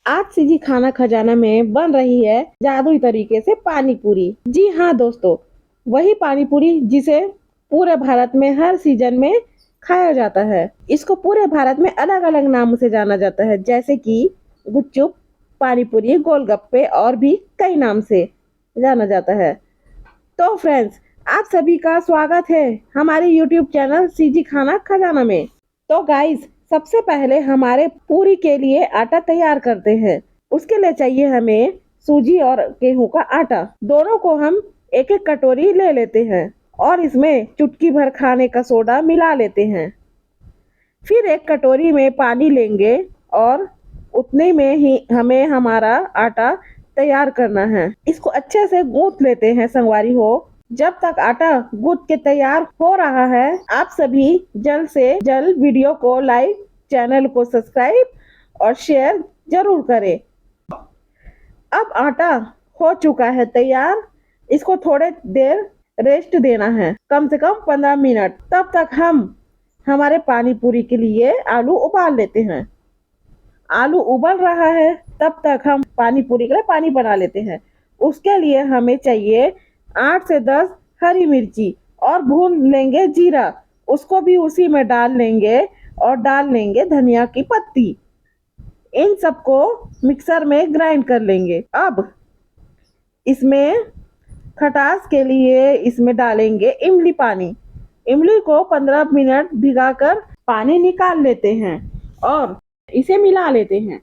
आज सीजी खाना खजाना में बन रही है जादुई तरीके से पानी पूरी। जी हाँ दोस्तों, वही पानी पूरी जिसे पूरे भारत में हर सीजन में खाया जाता है। इसको पूरे भारत में अलग अलग नाम से जाना जाता है, जैसे कि गुपचुप, पानी पूरी, गोलगप्पे और भी कई नाम से जाना जाता है। तो फ्रेंड्स, आप सभी का स्वागत है हमारे यूट्यूब चैनल सीजी खाना खजाना में। तो गाइस, सबसे पहले हमारे पूरी के लिए आटा तैयार करते हैं। उसके लिए चाहिए हमें सूजी और गेहूं का आटा। दोनों को हम एक एक कटोरी ले लेते हैं और इसमें चुटकी भर खाने का सोडा मिला लेते हैं। फिर एक कटोरी में पानी लेंगे और उतने में ही हमें हमारा आटा तैयार करना है। इसको अच्छे से गूंथ लेते हैं संगवारी हो। जब तक आटा गूंथ के तैयार हो रहा है, आप सभी जल्द से जल्द वीडियो को लाइक, चैनल को सब्सक्राइब और शेयर जरूर करें। अब आटा हो चुका है तैयार। इसको थोड़े देर रेस्ट देना है, कम से कम 15 मिनट। तब तक हम हमारे पानी पूरी के लिए आलू उबाल लेते हैं। आलू उबल रहा है, तब तक हम पानी पूरी के लिए पानी बना लेते हैं। उसके लिए हमें चाहिए 8 से 10 हरी मिर्ची और भून लेंगे जीरा। उसको भी उसी में डाल लेंगे और डाल लेंगे धनिया की पत्ती। इन सबको मिक्सर में ग्राइंड कर लेंगे। अब इसमें खटास के लिए इसमें डालेंगे इमली पानी। इमली को 15 मिनट भिगाकर पानी निकाल लेते हैं और इसे मिला लेते हैं।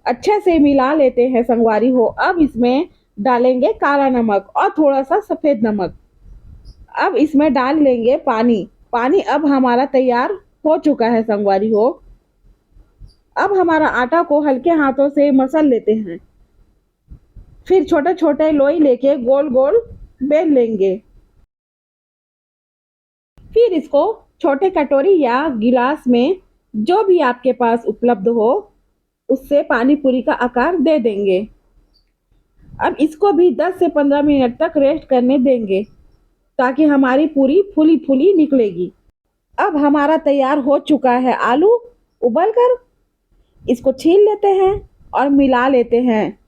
अच्छे से मिला लेते हैं संगवारी हो। अब इसमें डालेंगे काला नमक और थोड़ा सा सफेद नमक। अब इसमें डाल लेंगे पानी। पानी अब हमारा तैयार हो चुका है संगवारी हो। अब हमारा आटा को हल्के हाथों से मसल लेते हैं। फिर छोटे छोटे लोई लेके गोल गोल बेल लेंगे। फिर इसको छोटे कटोरी या गिलास में, जो भी आपके पास उपलब्ध हो, उससे पानी पूरी का आकार दे देंगे। अब इसको भी 10 से 15 मिनट तक रेस्ट करने देंगे ताकि हमारी पूरी फूली फूली निकलेगी। अब हमारा तैयार हो चुका है आलू उबल कर। इसको छील लेते हैं और मिला लेते हैं।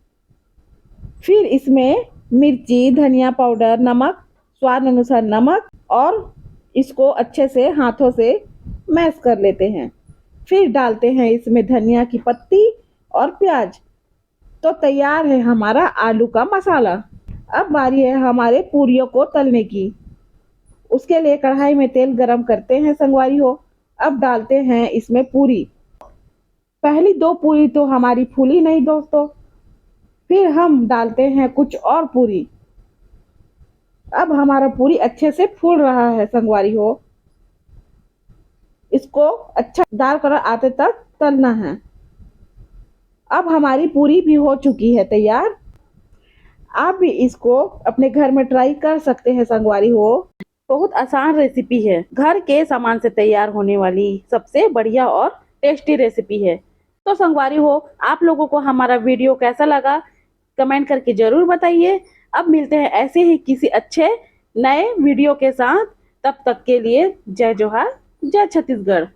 फिर इसमें मिर्ची, धनिया पाउडर, नमक, स्वाद अनुसार नमक, और इसको अच्छे से हाथों से मैश कर लेते हैं। फिर डालते हैं इसमें धनिया की पत्ती और प्याज। तो तैयार है हमारा आलू का मसाला। अब बारी है हमारे पूरियों को तलने की। उसके लिए कढ़ाई में तेल गरम करते हैं संगवारी हो। अब डालते हैं इसमें पूरी। पहली 2 पूरी तो हमारी फूली नहीं दोस्तों। फिर हम डालते हैं कुछ और पूरी। अब हमारा पूरी अच्छे से फूल रहा है संगवारी हो। इसको अच्छा डार्क कलर आते तक तलना है। अब हमारी पूरी भी हो चुकी है तैयार। आप भी इसको अपने घर में ट्राई कर सकते हैं संगवारी हो। बहुत आसान रेसिपी है, घर के सामान से तैयार होने वाली सबसे बढ़िया और टेस्टी रेसिपी है। तो संगवारी हो, आप लोगों को हमारा वीडियो कैसा लगा कमेंट करके जरूर बताइए। अब मिलते हैं ऐसे ही किसी अच्छे नए वीडियो के साथ। तब तक के लिए जय जोहार, जय छत्तीसगढ़।